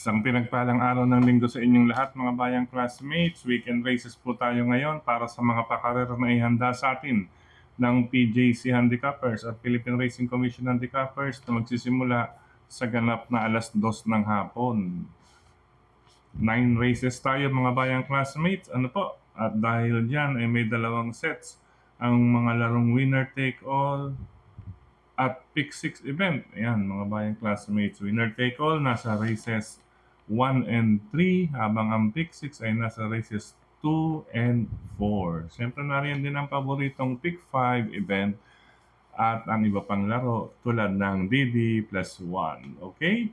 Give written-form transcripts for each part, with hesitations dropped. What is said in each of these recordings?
Isang pinagpalang araw ng linggo sa inyong lahat mga bayang classmates. Weekend races po tayo ngayon para sa mga pakarera na ihanda sa atin ng PJC Handicappers at Philippine Racing Commission Handicappers na magsisimula sa ganap na alas 2 ng hapon. 9 races tayo mga bayang classmates. Ano po? At dahil dyan ay may dalawang sets ang mga larong winner take all at Pick 6 event. Ayan mga bayang classmates. Winner take all nasa races 1 and 3 habang ang Pick 6 ay nasa races 2 and 4. Siyempre nariyan din ang paboritong Pick 5 event at ang iba pang laro tulad ng DD plus 1. Okay?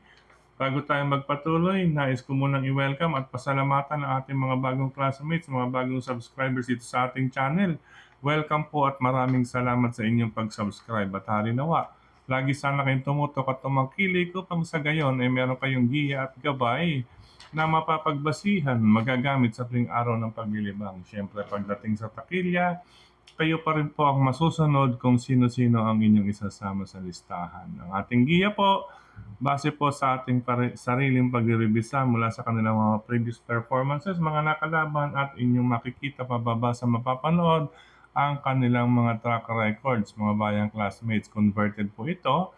Bago tayo magpatuloy, nais ko munang i-welcome at pasalamatan ang ating mga bagong classmates, mga bagong subscribers dito sa ating channel. Welcome po at maraming salamat sa inyong pag-subscribe at harinawa. Lagi sana kayong tumutok at tumangkilik upang sa gayon ay meron kayong giya at gabay na mapapagbasihan, magagamit sa tuwing araw ng paglilibang. Siyempre pagdating sa takilya, kayo pa rin po ang masusunod kung sino-sino ang inyong isasama sa listahan. Ang ating giya po, base po sa ating sariling pagre-revisa mula sa kanilang mga previous performances, mga nakalaban at inyong makikita pababa sa mapapanood ang kanilang mga track records, mga bayang classmates. Converted po ito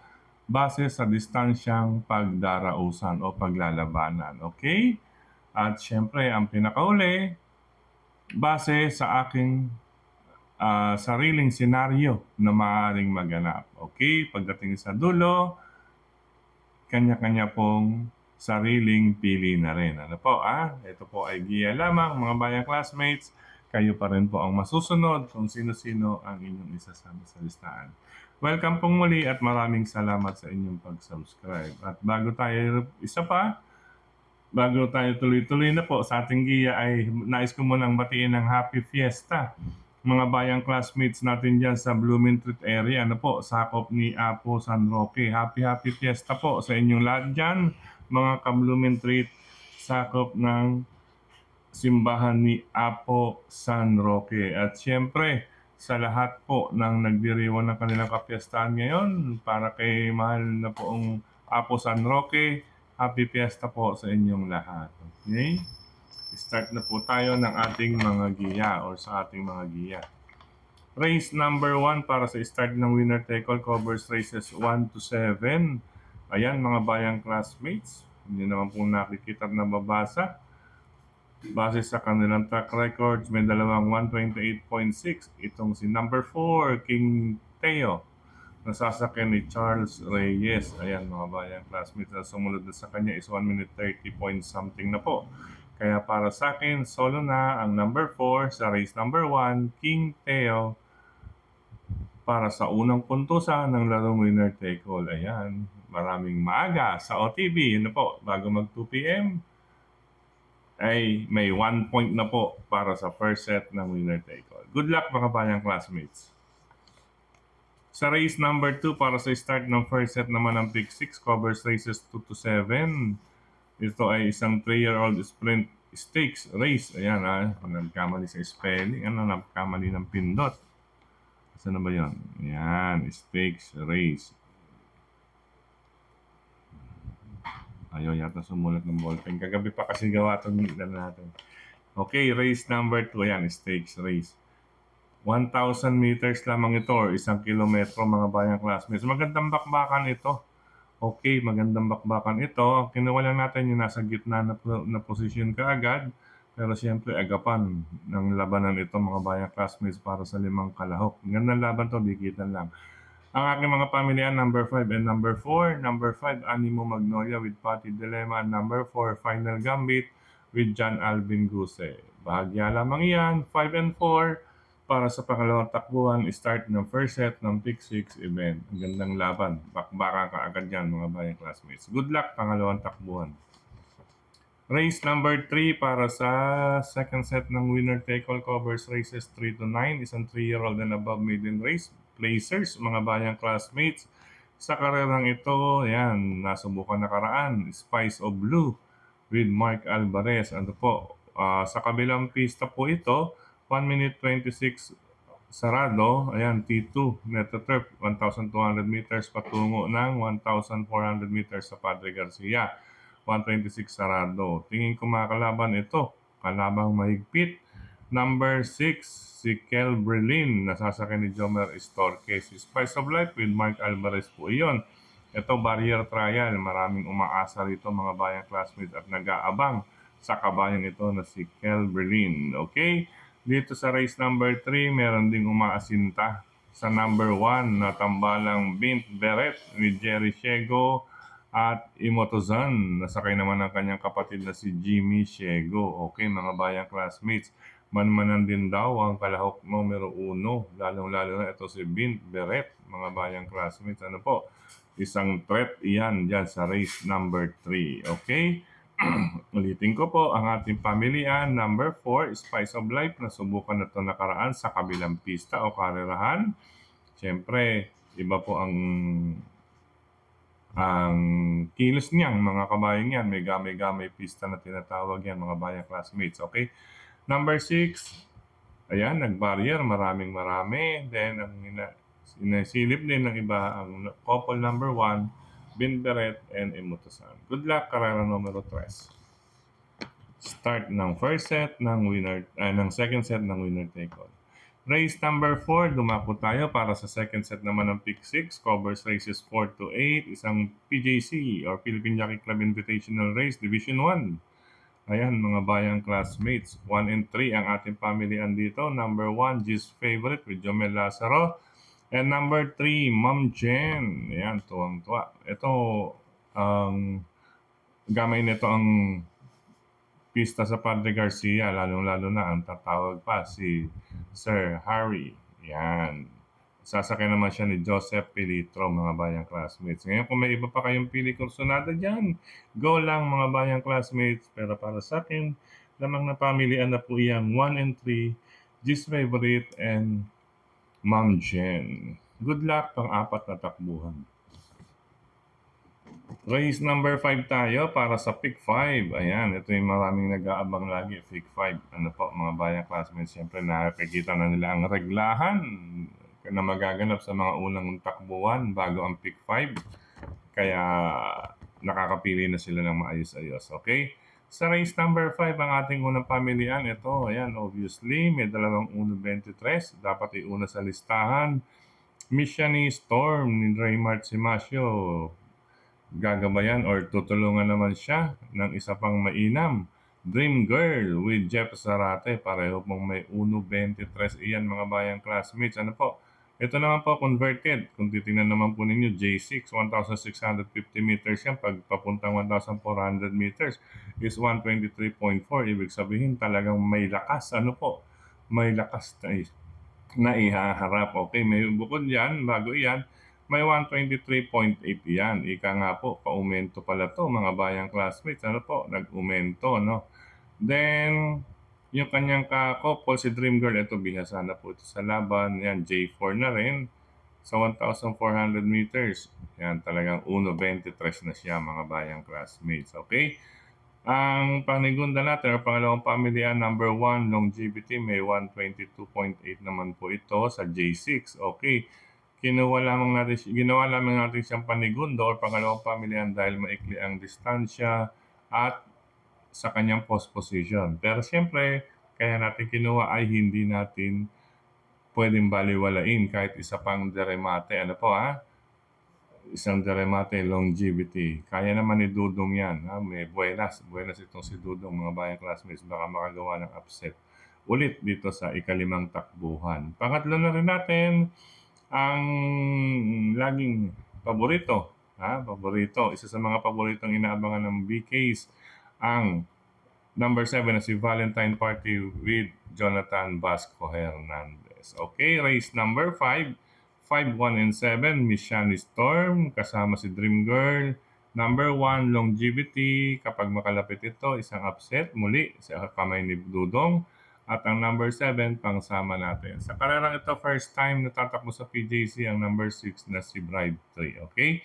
base sa distansyang pagdarausan o paglalabanan. Okay? At syempre, ang pinakauli, base sa aking sariling senaryo na maaaring maganap. Okay? Pagdating sa dulo, kanya-kanya pong sariling pili na rin. Ano po, ito po ay giya lamang, mga bayang classmates. Kayo pa rin po ang masusunod kung sino-sino ang inyong isasama sa listahan. Welcome pong muli at maraming salamat sa inyong pag-subscribe. At bago tayo tuloy-tuloy na po sa ating giya ay nais ko munang batiin ng Happy Fiesta mga bayang classmates natin dyan sa Blumentritt area. Ano po, sakop ni Apo San Roque. Happy Fiesta po sa inyong lahat dyan, mga ka-Blumentritt, sakop ng simbahan ni Apo San Roque. At siyempre, sa lahat po ng nagdiriwang ng kanilang kapiestahan ngayon, para kay mahal na poong Apo San Roque, Happy Fiesta po sa inyong lahat. Okay? Start na po tayo ng ating mga giya or sa ating mga giya. Race number 1 para sa start ng winner take all covers races 1 to 7. Ayan mga bayang classmates, hindi naman po nakikita at nababasa. Base sa kanilang track records, may dalawang 128.6. Itong si number 4, King Teo, nasasakyan ni Charles Reyes. Ayan mga bayang classmates, na sumunod na sa kanya is 1 minute 30 point something na po. Kaya para sa akin, solo na ang number 4 sa race number 1, King Teo, para sa unang puntusan ng larong winner take all. Ayan, maraming maaga sa OTV. Ano po, bago mag 2 p.m. ay may 1 point na po para sa first set ng winner take all. Good luck mga bayang classmates. Sa race number 2 para sa start ng first set naman ng Pick 6 covers races 2 to 7. Ito ay isang 3-year-old sprint stakes race. Ayan nagkamali sa spelling. Nagkamali ng pindot. Saan na ba yun? Ayan, stakes race. Ayaw yata sumulat ng ballpen. Kagabi pa kasi gawa itong natin. Okay, race number 2. Ayan, stakes race. 1,000 meters lamang ito or 1 kilometro mga bayang classmates. Magandang bakbakan ito. Okay, magandang bakbakan ito. Ang kinuha lang natin yung nasa gitna na posisyon kaagad. Pero siyempre, agapan ng labanan ito mga bayang classmates para sa 5 kalahok. Gandang laban to, dikitan lang. Ang aking mga pamilya, number 5 and number 4. Number 5, Animo Magnolia with Patty Dilema. Number 4, Final Gambit with John Alvin Guse. Bahagya lamang yan, 5 and 4. Para sa pangalawang takbuhan, start ng first set ng Pick 6 event. Ang gandang laban. Bakbakan ka agad yan mga bayang classmates. Good luck pangalawang takbuhan. Race number 3 para sa second set ng winner take all covers races 3 to 9. Isang 3-year-old and above maiden race. Placers, mga bayang classmates. Sa karerang ito, yan, nasubukan nakaraan. Spice of Blue with Mark Alvarez. Ano po, sa kabilang pista po ito, 1 minute 26 sarado. Ayan, T2, Netoturf, 1,200 meters patungo ng 1,400 meters sa Padre Garcia. 126 sarado. Tingin ko mga kalaban ito. Kalabang mahigpit. Number 6, si Kel Berlin. Nasasakay ni Jomer Estorque. Si Spice of Life with Mark Alvarez po iyon. Ito, barrier trial. Maraming umaasa rito mga bayang classmates at nag-aabang sa kabayang ito na si Kel Berlin. Okay? Dito sa race number 3, meron ding umaasinta sa number 1 na tambalang Bint Beret ni Jerry Siego at Imotozan. Nasakay naman ang kanyang kapatid na si Jimmy Siego. Okay mga bayang classmates, manmanan din daw ang kalahok numero 1, lalong-lalo na ito si Bint Beret mga bayang classmates. Ano po? Isang threat iyan dyan sa race number 3. Okay? Ulitin ko po ang ating pamilihan. Number 4, Spice of Life. Nasubukan na ito nakaraan sa kabilang pista o karerahan. Siyempre, iba po ang kilos niyang mga kabayan yan. May gamay-gamay pista na tinatawag yan mga bayan classmates. Okay? Number 6, ayan, nag-barrier. Marami. Then, ang sinasilip din ng iba, ang couple number 1, Bin Beret and Imutosan. Good luck, karera numero 3. Start ng first set ng ng second set ng winner take all. Race number 4, dumako tayo para sa second set naman ng pick 6. Covers races 4 to 8. Isang PJC or Philippine Jockey Club Invitational Race Division 1. Ayan mga bayang classmates. 1 and 3 ang ating pamilihan dito. Number 1, G's Favorite with Jomel Lazaro. And number 3, Ma'am Jen. Ayan, tuwang-tuwa. Ito, gamay nito ang pista sa Padre Garcia, lalong-lalo na ang tatawag pa si Sir Harry. Yan. Sasakay naman siya ni Joseph Pilitro, mga bayang classmates. Ngayon, kung may iba pa kayong pili kursunada dyan, go lang mga bayang classmates. Pero para sa akin, lamang na pamilihan na po iyang 1 and 3, G's Favorite and Ma'am Jen. Good luck pang-apat na takbuhan. Race number 5 tayo para sa pick 5. Ayan, ito yung maraming nag-aabang lagi, pick 5. Ano po, mga bayang classmates, siyempre nakikita na nila ang reglahan na magaganap sa mga unang takbuhan bago ang pick 5. Kaya nakakapili na sila ng maayos-ayos. Okay? Sa race number 5, ang ating unang pamilihan, ito, ayan, obviously, may dalawang 1.23. Dapat iuna sa listahan. Missiani Storm ni Raymart Simasio. Gagabayan or tutulungan naman siya ng isa pang mainam. Dream Girl with Jeff Zarate. Pareho pong may 1.23 iyan mga bayang classmates. Ano po? Ito naman po converted. Kung titingnan naman po ninyo, J6, 1,650 meters yan. Pag papuntang 1,400 meters is 123.4. Ibig sabihin talagang may lakas. Ano po? May lakas na ihaharap. Okay, may bukod yan, bago yan, may 123.8 yan. Ika nga po, pa-aumento pala to mga bayang classmates. Ano po? Nag-aumento, no? Then, yung kanyang ka-couple, si Dream Girl, ito bihasa na po ito sa laban. Yan, J4 na rin. Sa 1,400 meters. Yan, talagang 1.23 na siya mga bayang classmates. Okay? Ang panigunda natin, or pangalawang pamilihan, number 1, longevity, may 122.8 naman po ito sa J6. Okay. Ginawa lamang natin siyang panigundo or pangalawang pamilihan dahil maikli ang distansya at sa kanyang post position. Pero siyempre, kaya natin kinuha ay hindi natin pwedeng baliwalain kahit isa pang deremate. Ano po isang deremate longevity. Kaya naman ni Dudong yan. May buenas itong si Dudong mga bayang classmates. Baka makagawa ng upset ulit dito sa ikalimang takbuhan. Pangatlo na rin natin ang laging paborito. Isa sa mga paboritong inaabangan ng BKs, ang number 7 na si Valentine Party with Jonathan Vasco Hernandez. Okay, race number 5, 5, 1, and 7, Missiani Storm, kasama si Dream Girl. Number 1, longevity, kapag makalapit ito, isang upset, muli sa kamay ni Dudong. At ang number 7, pangsama natin. Sa karerang ito, first time natatakbo sa PJC ang number 6 na si Bride 3. Okay?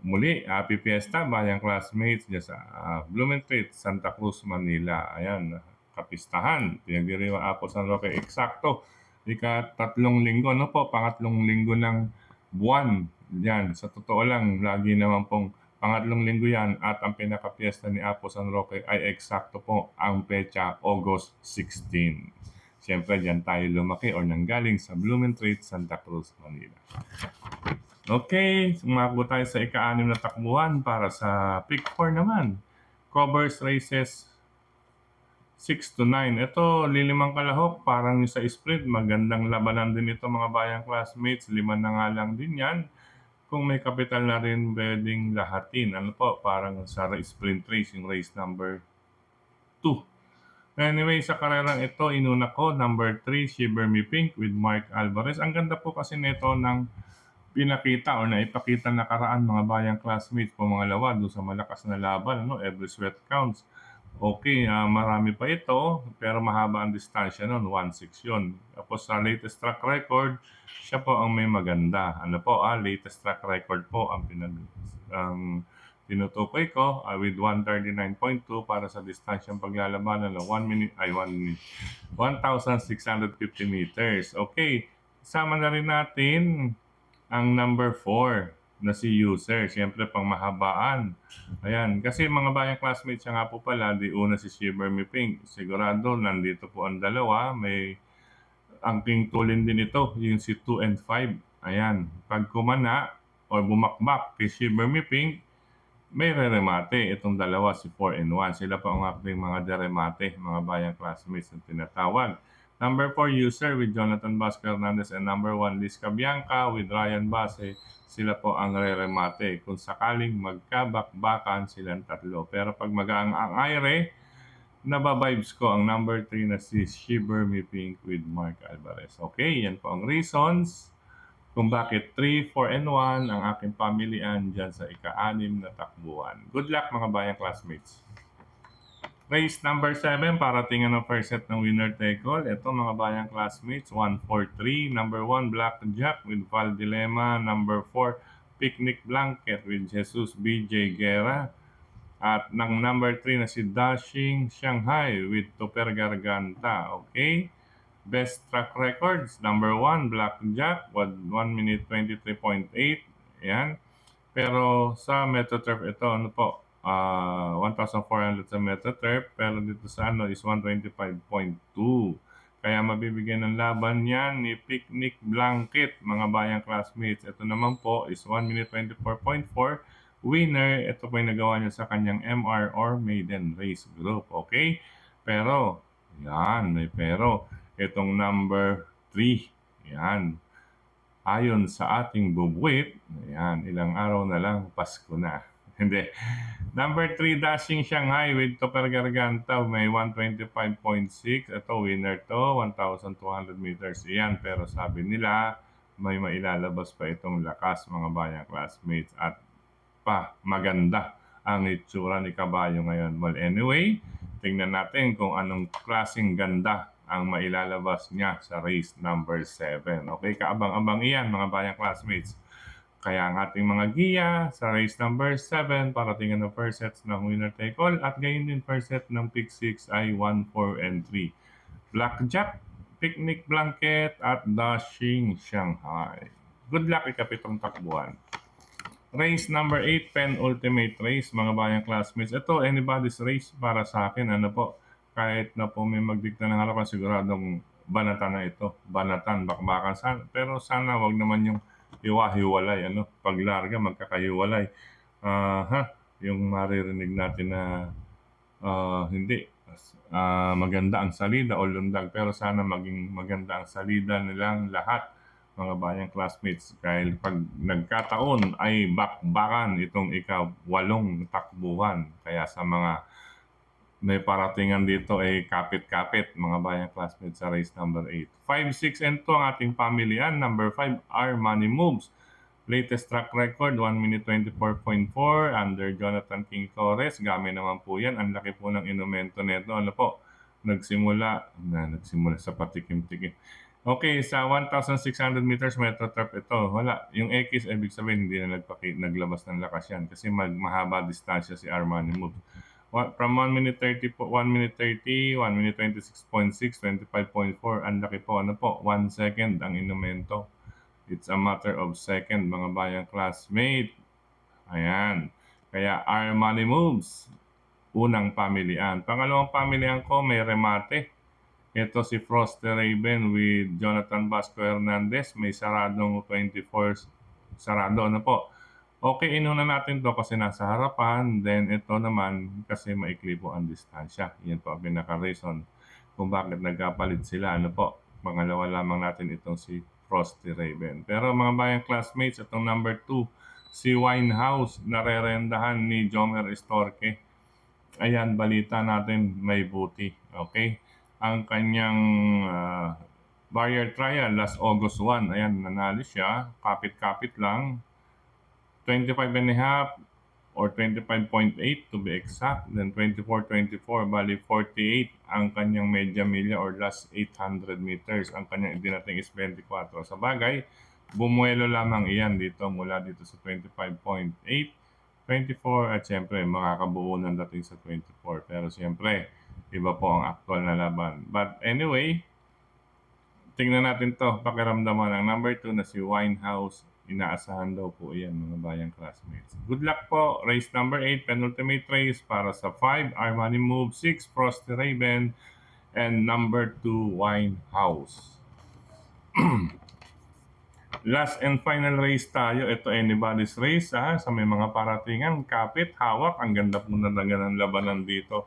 Muli, happy fiesta, bayang classmates dyan sa Blumentritt, Santa Cruz, Manila. Ayan, kapistahan. Pinagdiriwang Apo San Roque. Eksakto. Ika-3 linggo, no po? Pangatlong linggo ng buwan. Yan, sa totoo lang, lagi naman pong Pangatlong linggo yan at ang pinaka-piyesta ni Apo San Roque ay eksakto po ang petsa August 16. Siyempre, diyan tayo lumaki or nanggaling sa Blumentritt, Santa Cruz, Manila. Okay, sumako tayo sa ika-6 na takbuhan para sa pick 4 naman. Covers races 6 to 9. Ito, lilimang kalahok, parang yung sa sprint. Magandang labanan din ito mga bayang classmates. 5 na nga lang din yan. Kung may kapital na rin, pwedeng lahatin. Ano po, parang sa sprint race, yung race number 2. Anyway, sa karerang ito, inuna ko, number 3, Shiver Me Pink with Mark Alvarez. Ang ganda po kasi nito ng pinakita o naipakita nakaraan mga bayang classmates po mga lawa doon sa malakas na laban. Ano? Every sweat counts. Okay, marami pa ito, pero mahaba ang distansya noon, 1.6 yun. Tapos sa latest track record, siya po ang may maganda. Ano po, latest track record po ang tinutukoy ko with 139.2 para sa distansyang paglalabanan ng 1,650 meters. Okay, sama na rin natin ang number 4 na si user. Siyempre, pang mahabaan. Ayan. Kasi mga bayang classmates siya nga po pala, di una si Shiver Me Pink. Sigurado, nandito po ang dalawa. May angking tulin din ito, yung si 2 and 5. Ayan. Pag kumana o bumakbak kay Shiver Me Pink, may reremate itong dalawa, si 4 and 1. Sila pa ang aking mga deremate, mga bayang classmates na tinatawag. Number 4, user with Jonathan Vasquez Hernandez and number 1, Liz Cabianca with Ryan Base. Sila po ang reremate. Kung sakaling magkabakbakan silang tatlo. Pero pag magaang ang aire, nababibes ko ang number 3 na si Shiver Me Pink with Mark Alvarez. Okay, yan po ang reasons kung bakit 3, 4, and 1 ang aking pamilian dyan sa ika-6 na takbuhan. Good luck mga bayang classmates! Race number 7, para tingnan ang first set ng winner take all. Ito mga bayang classmates, 1-4-3. Number 1, Blackjack with Val Dilemma. Number 4, Picnic Blanket with Jesus BJ Guerra. At ng number 3 na si Dashing Shanghai with Tupper Garganta. Okay? Best track records, number 1, Blackjack with 1 minute 23.8. Ayan. Pero sa MetroTurf ito, ano po, 1,400 sa MetroTurf, pero dito sa ano is 125.2. Kaya mabibigyan ng laban yan ni Picnic Blanket, mga bayang classmates. Ito naman po is 1 minute 24.4. Winner, ito po yung nagawa niya sa kanyang MR or Maiden Race Group. Okay? Pero, yan, may pero. Itong number 3, yan. Ayon sa ating bubuwit, yan, ilang araw na lang, Pasko na. Hindi. Number 3, Dashing Shanghai with Tupper Garganta, may 125.6. Ito, winner to, 1,200 meters. Yan, pero sabi nila, may mailalabas pa itong lakas, mga bayang classmates. At maganda ang itsura ni Kabayo ngayon. Well, anyway, tingnan natin kung anong klaseng ganda ang mailalabas niya sa race number 7. Okay, kaabang-abang iyan mga bayang classmates. Kaya ang ating mga giya sa race number 7 para tingnan ang first sets ng winner take all at gayon din first set ng pick 6 ay 1, 4, and 3. Blackjack, Picnic Blanket at Dashing Shanghai. Good luck ikapitong takbuhan. Race number 8, penultimate race, mga bayang classmates. Ito, anybody's race para sa akin. Ano po, kahit na po may magdikta ng harapan, siguradong banatan na ito. Banatan, bakbakan. Pero sana wag naman yung hiwa-hiwalay. Ano? Paglarga, magkakahiwalay. Yung maririnig natin na hindi. Maganda ang salida o lundag. Pero sana maging maganda ang salida nilang lahat, mga bayang classmates, dahil pag nagkataon ay bakbakan itong ika-8 takbuhan. Kaya sa mga may paratingan dito ay kapit-kapit, mga bayang classmates, sa race number 8. 5, 6, and 2 ang ating pamilihan. Number 5, Our Money Moves. Latest track record, 1 minute 24.4 under Jonathan King Torres. Gamit naman po yan. Ang laki po ng inumento nito. Ano po? Nagsimula sa patikim-tikim. Okay, sa 1,600 meters MetroTurf ito, wala. Yung X, ibig sabihin, hindi na naglabas ng lakas yan kasi mahaba distansya si Armani Move. From 1 minute 30, 1 minute 30, 1 minute 26.6, 25.4, ang laki po. Ano po? 1 second ang inumento. It's a matter of second, mga bayang classmate. Ayan. Kaya our money moves, unang pamilihan. Pangalawang pamilihan ko, may remate. Ito si Frosty Raven with Jonathan Vasco Hernandez. May saradong 24, sarado ano po. Okay, inuna natin to kasi nasa harapan. Then ito naman kasi maikli po ang distansya. Yan po ang pinaka-reason kung bakit nagkapalit sila. Ano po, pangalawa lamang natin itong si Frosty Raven. Pero mga bayang classmates, itong number 2, si Winehouse, narerendahan ni Jomer Estorque. Ayan, balita natin may buti. Okay? Ang kanyang barrier trial last August 1. Ayan, nanalo siya. Kapit-kapit lang. 25 and a half or 25.8 to be exact. Then 24-24, bali 48 ang kanyang media milya or last 800 meters. Ang kanyang idinating is 24. Sa bagay, bumuelo lamang iyan dito mula dito sa 25.8, 24 at siyempre makakabuo ng dating sa 24. Pero siyempre, iba po ang actual na laban. But anyway, tingnan natin to, pakiramdaman ang number 2 na si Winehouse. Inaasahan daw po iyan mga bayang classmates. Good luck po. Race number 8, penultimate race para sa 5, Armani Move, 6, Frosty Raven, and number 2, Winehouse. Last and final race tayo. Ito anybody's race sa may mga paratingan. Kapit, hawak. Ang ganda po na ng labanan dito.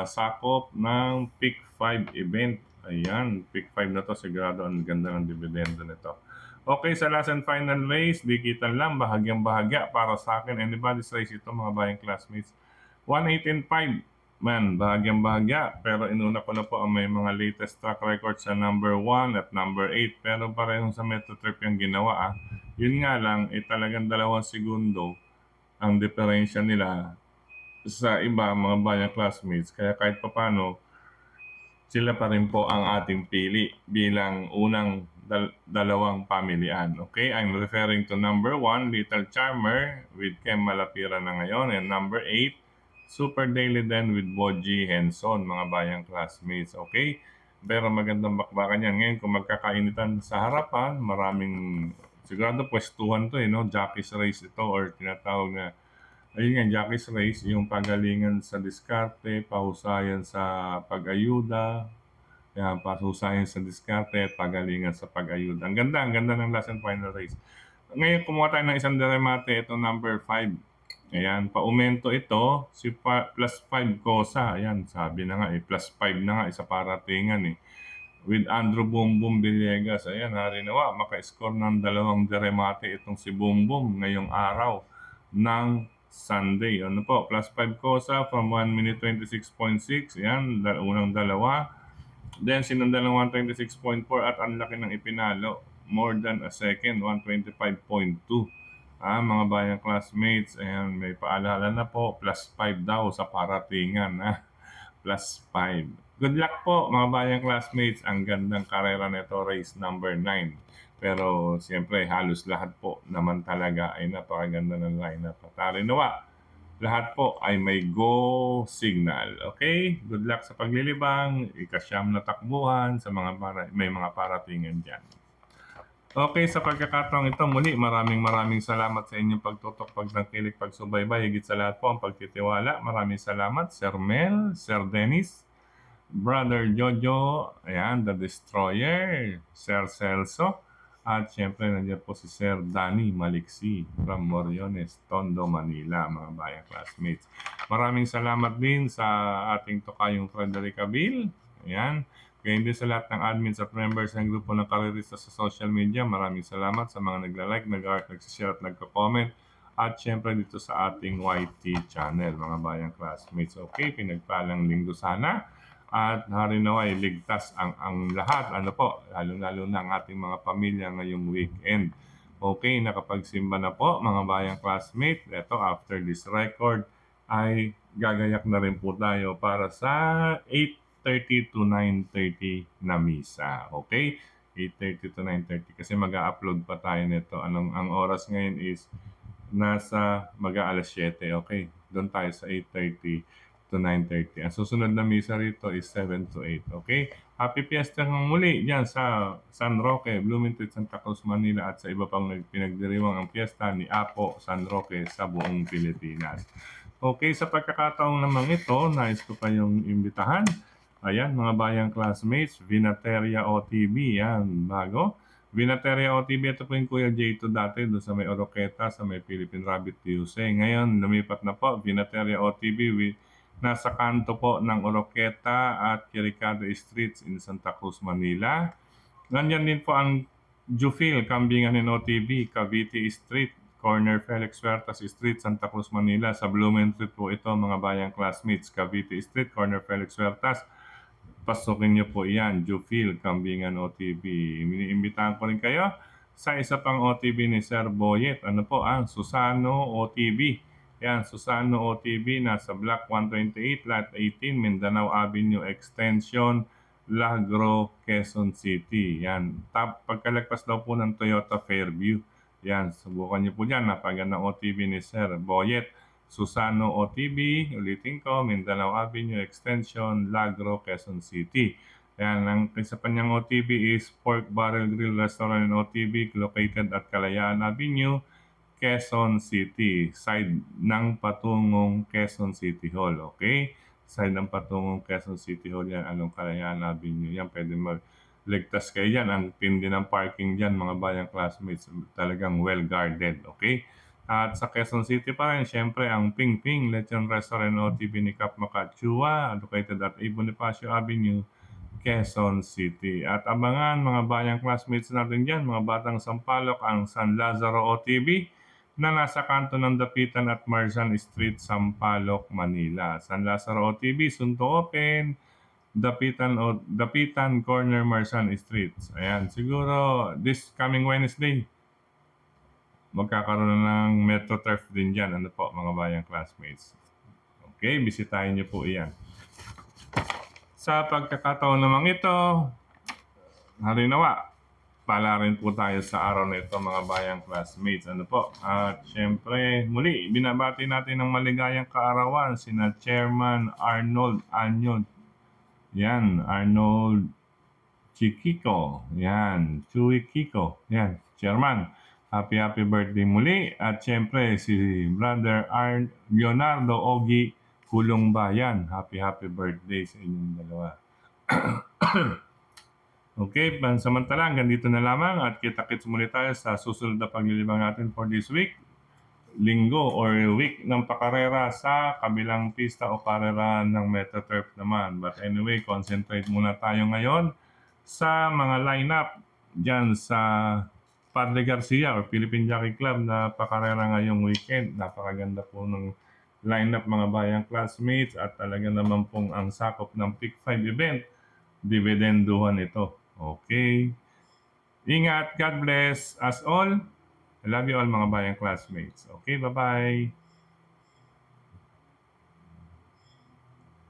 Sakop ng Pick 5 event. Ayan, Pick 5 na to. Sigurado ang ganda ng dividendo nito. Okay, sa last and final race, dikitan lang. Bahagyang bahagya para sa akin. Anybody's race ito mga bayang classmates. 118.5. Man, bahagyang bahagya. Pero inuna ko na po ang may mga latest track record sa number 1 at number 8. Pero parehong sa Metro Trip yung ginawa. Yun nga lang, talagang 2 segundo ang diferensya nila sa iba mga bayang classmates. Kaya kahit papano, sila pa rin po ang ating pili bilang unang dalawang pamilihan. Okay, I'm referring to number 1, Little Charmer with Kem Malapira na ngayon, and number 8, Super Daily Den with Boji Henson, mga bayang classmates. Okay, pero magandang bakbakan yan. Ngayon kung magkakainitan sa harapan, maraming sigurado pwestuhan to no? Jockey's race ito or tinatawag na ayun nga, Jockey's race, yung pagalingan sa diskarte, pahusayan sa pag-ayuda, kaya pahusayan sa diskarte at pagalingan sa pag-ayuda. Ang ganda ng last and final race. Ngayon, kumuha tayo ng isang deremate, ito number 5. Ayan, paumento ito, si plus 5 Cosa. Ayan, sabi na nga plus 5 na nga, isa paratingan with Andrew Bumbum Villegas. Ayan, harinawa, maka-score ng 2 deremate itong si Bumbum ngayong araw ng Sunday. Ano po, plus 5 Cosa from 1 minute 26.6. Ayan, unang dalawa. Then, sinundan ng 126.4 at ang laki ng ipinalo. More than a second, 125.2. Mga bayang classmates, ayan, may paalala na po, plus 5 daw sa paratingan. Plus 5. Good luck po mga bayang classmates. Ang gandang karera nito, race number 9. Pero siyempre halos lahat po naman talaga ay napakaganda ng lineup. At harinawa, lahat po ay may go signal. Okay? Good luck sa paglilibang, ikasyam na takbuhan sa may mga paratingan dyan. Okay, sa pagkakataong ito muli, maraming salamat sa inyong pagtutok, pagtangkilik, pagsubaybay, higit sa lahat po ang pagtitiwala. Maraming salamat, Sir Mel, Sir Dennis, Brother Jojo, ayan, The Destroyer, Sir Celso, at syempre nandiyan po si Sir Danny Maliksi from Moriones, Tondo, Manila, mga bayang classmates. Maraming salamat din sa ating tokayong Frederica Bill, ayan. Ganyan din sa lahat ng admins at members ng grupo ng karerista sa social media. Maraming salamat sa mga nagla-like, nag-art, nagsishare at nagko-comment. At syempre dito sa ating YT channel, mga bayang classmates. Okay, pinagpalang linggo sana. At harinaway, ligtas ang lahat. Ano po, lalo-lalo na ang ating mga pamilya ngayong weekend. Okay, nakapagsimba na po mga bayang classmates. Ito, after this record, ay gagayak na rin po tayo para sa 8:30 to 9:30 na misa. Okay? 8:30 to 9:30 kasi mag-a-upload pa tayo nito. Ang oras ngayon is nasa mag-aalas 7. Okay? Doon tayo sa 8:30 to 9:30. Ang susunod na misa rito is 7 to 8. Okay? Happy Fiesta ng muli dyan sa San Roque, Bloomington, Santa Cruz, Manila at sa iba pang pinagdiriwang ang fiesta ni Apo San Roque sa buong Pilipinas. Okay, sa pagkakataong naman ito, nais ko kayong imbitahan. Ayan, mga bayang classmates, Vinateria OTB, yan, bago. Vinateria OTB, ito po yung Kuya J2 dati, doon sa may Oroqueta, sa may Philippine Rabbit Tuesday. Ngayon, lumipat na po, Vinateria OTB, nasa kanto po ng Oroqueta at Quiricado Streets in Santa Cruz, Manila. Nandyan din po ang Jufil, Kambingan in OTB, Cavite Street, corner Felix Huertas Street, Santa Cruz, Manila. Sa Blumentritt po ito, mga bayang classmates. Cavite Street, corner Felix Huertas. Pasukin niyo po yan, Jufil, Kambingan OTB. Iniimbitahan ko rin kayo sa isa pang OTB ni Sir Boyet. Ano po, Susano OTB. Yan, Susano OTB, nasa Block 128, Lot 18, Mindanao Avenue Extension, Lagro, Quezon City. Yan, pagkalagpas daw po ng Toyota Fairview. Yan, subukan niyo po dyan. Napagandang OTB ni Sir Boyet. Susano OTB, ulitin ko, Mindanao Avenue Extension, Lagro, Quezon City. Yan, ang isa pa niyang OTB is Pork Barrel Grill Restaurant and OTB located at Kalayaan Avenue, Quezon City. Side ng patungong Quezon City Hall, okay? Side ng patungong Quezon City Hall yan, anong Kalayaan Avenue. Yan, pwede magligtas kayo dyan. Ang tindi ng parking dyan, mga bayang classmates, talagang well-guarded, okay? At sa Quezon City pa rin, syempre ang Ping Ping Lechon Restaurant OTB ni Cap Macachua, located at A. Bonifacio Avenue, Quezon City. At abangan mga bayang classmates natin dyan, mga batang Sampaloc, ang San Lazaro OTB na nasa kanto ng Dapitan at Marzan Street, Sampaloc, Manila. San Lazaro OTB, Sunto Open, Dapitan Corner, Marzan Street. Ayan, siguro this coming Wednesday, magkakaroon ng Metro Turf din dyan. Ano po, mga bayang classmates. Okay, bisitahin niyo po iyan. Sa pagkakataon naman ito, harinawa, pala rin po tayo sa araw na ito, mga bayang classmates. Ano po? At syempre, muli, binabati natin ng maligayang kaarawan sina Chairman Arnold Anyod. Yan, Arnold Chiquiko. Yan, Chuy Kiko. Yan, Chairman. Happy birthday muli. At syempre, si Brother Leonardo Ogi Kulong Bayan. Happy birthday sa inyong dalawa. Okay, pansamantala, hanggang dito na lamang at kita-kits muli tayo sa susunod na paglilibang natin for this week. Linggo or week ng pakarera sa kabilang pista o karera ng MetroTurf naman. But anyway, concentrate muna tayo ngayon sa mga lineup dyan sa Padre Garcia or Philippine Jockey Club na pakarera ngayong weekend. Napakaganda po ng lineup, mga bayang classmates, at talaga naman pong ang sakop ng Pick 5 event, dividenduhan ito. Okay. Ingat, God bless us all. I love you all, mga bayang classmates. Okay, bye-bye.